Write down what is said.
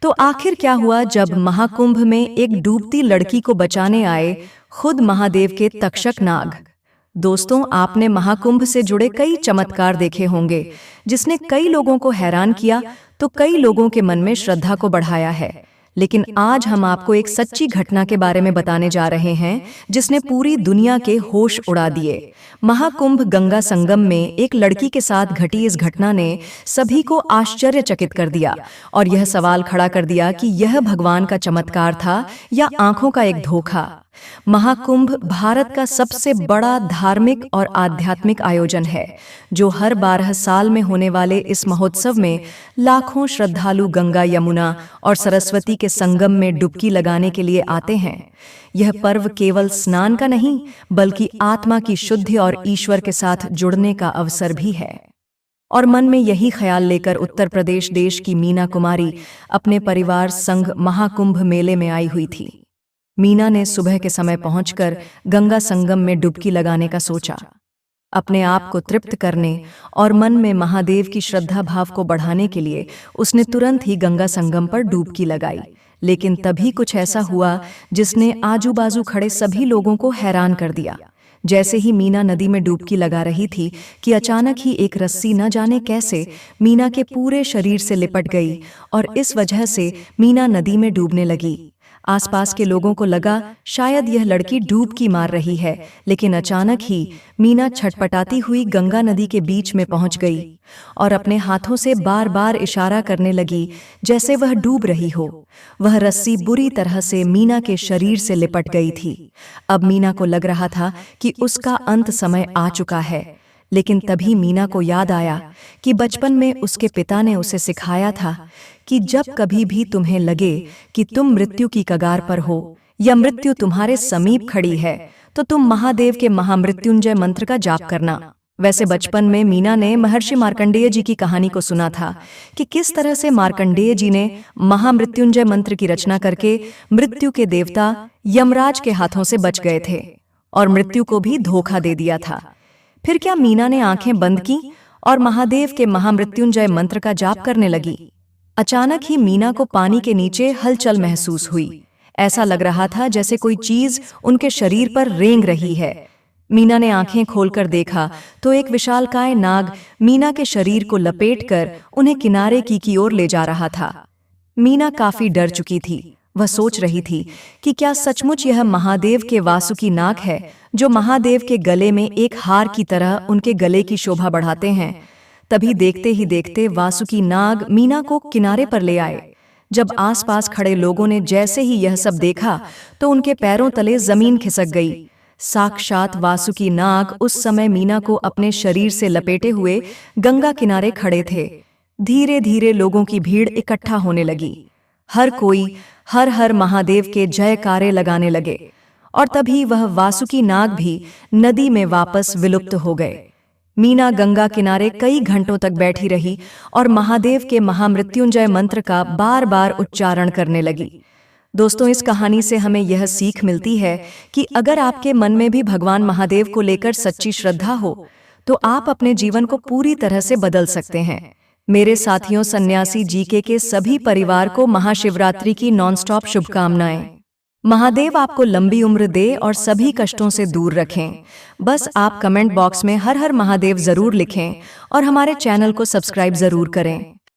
तो आखिर क्या हुआ जब महाकुंभ में एक डूबती लड़की को बचाने आए खुद महादेव के तक्षक नाग। दोस्तों, आपने महाकुंभ से जुड़े कई चमत्कार देखे होंगे, जिसने कई लोगों को हैरान किया तो कई लोगों के मन में श्रद्धा को बढ़ाया है। लेकिन आज हम आपको एक सच्ची घटना के बारे में बताने जा रहे हैं, जिसने पूरी दुनिया के होश उड़ा दिए। महाकुंभ गंगा संगम में एक लड़की के साथ घटी इस घटना ने सभी को आश्चर्यचकित कर दिया और यह सवाल खड़ा कर दिया कि यह भगवान का चमत्कार था या आंखों का एक धोखा। महाकुंभ भारत का सबसे बड़ा धार्मिक और आध्यात्मिक आयोजन है, जो हर 12 साल में होने वाले इस महोत्सव में लाखों श्रद्धालु गंगा, यमुना और सरस्वती के संगम में डुबकी लगाने के लिए आते हैं। यह पर्व केवल स्नान का नहीं, बल्कि आत्मा की शुद्धि और ईश्वर के साथ जुड़ने का अवसर भी है। और मन में यही ख्याल लेकर उत्तर प्रदेश देश की मीना कुमारी अपने परिवार संग महाकुंभ मेले में आई हुई थी। मीना ने सुबह के समय पहुंचकर गंगा संगम में डुबकी लगाने का सोचा। अपने आप को तृप्त करने और मन में महादेव की श्रद्धा भाव को बढ़ाने के लिए उसने तुरंत ही गंगा संगम पर डुबकी लगाई। लेकिन तभी कुछ ऐसा हुआ जिसने आजू बाजू खड़े सभी लोगों को हैरान कर दिया। जैसे ही मीना नदी में डुबकी लगा रही थी कि अचानक ही एक रस्सी न जाने कैसे मीना के पूरे शरीर से लिपट गई और इस वजह से मीना नदी में डूबने लगी। आसपास के लोगों को लगा शायद यह लड़की डुबकी मार रही है, लेकिन अचानक ही मीना छटपटाती हुई गंगा नदी के बीच में पहुंच गई और अपने हाथों से बार बार इशारा करने लगी जैसे वह डूब रही हो। वह रस्सी बुरी तरह से मीना के शरीर से लिपट गई थी। अब मीना को लग रहा था कि उसका अंत समय आ चुका है। लेकिन तभी मीना को याद आया कि बचपन में उसके पिता ने उसे सिखाया था कि जब कभी भी तुम्हें लगे कि तुम मृत्यु की कगार पर हो या मृत्यु तुम्हारे समीप खड़ी है, तो तुम महादेव के महामृत्युंजय मंत्र का जाप करना। वैसे बचपन में मीना ने महर्षि मार्कंडेय जी की कहानी को सुना था कि किस तरह से मार्कंडेय जी ने महामृत्युंजय मंत्र की रचना करके मृत्यु के देवता यमराज के हाथों से बच गए थे और मृत्यु को भी धोखा दे दिया था। फिर क्या मीना ने आंखें बंद की और महादेव के महामृत्युंजय मंत्र का जाप करने लगी। अचानक ही मीना को पानी के नीचे हलचल महसूस हुई। ऐसा लग रहा था जैसे कोई चीज उनके शरीर पर रेंग रही है। मीना ने आंखें खोलकर देखा तो एक विशालकाय नाग मीना के शरीर को लपेटकर उन्हें किनारे की ओर ले जा रहा था। मीना काफी डर चुकी थी। वह सोच रही थी कि क्या सचमुच यह महादेव के वासुकी नाग है, जो महादेव के गले में एक हार की तरह उनके गले की शोभा बढ़ाते हैं। तभी देखते ही देखते वासुकी नाग मीना को किनारे पर ले आए। जब आसपास खड़े लोगों ने जैसे ही यह सब देखा तो उनके पैरों तले जमीन खिसक गई। साक्षात वासुकी नाग उस समय मीना को अपने शरीर से लपेटे हुए गंगा किनारे खड़े थे। धीरे धीरे लोगों की भीड़ इकट्ठा होने लगी। हर कोई हर हर महादेव के जयकारे लगाने लगे और तभी वह वासुकी नाग भी नदी में वापस विलुप्त हो गए। मीना गंगा किनारे कई घंटों तक बैठी रही और महादेव के महामृत्युंजय मंत्र का बार बार उच्चारण करने लगी। दोस्तों, इस कहानी से हमें यह सीख मिलती है कि अगर आपके मन में भी भगवान महादेव को लेकर सच्ची श्रद्धा हो तो आप अपने जीवन को पूरी तरह से बदल सकते हैं। मेरे साथियों, सन्यासी जीके के सभी परिवार को महाशिवरात्रि की नॉनस्टॉप शुभकामनाएं। महादेव आपको लंबी उम्र दे और सभी कष्टों से दूर रखें। बस आप कमेंट बॉक्स में हर हर महादेव जरूर लिखें और हमारे चैनल को सब्सक्राइब जरूर करें।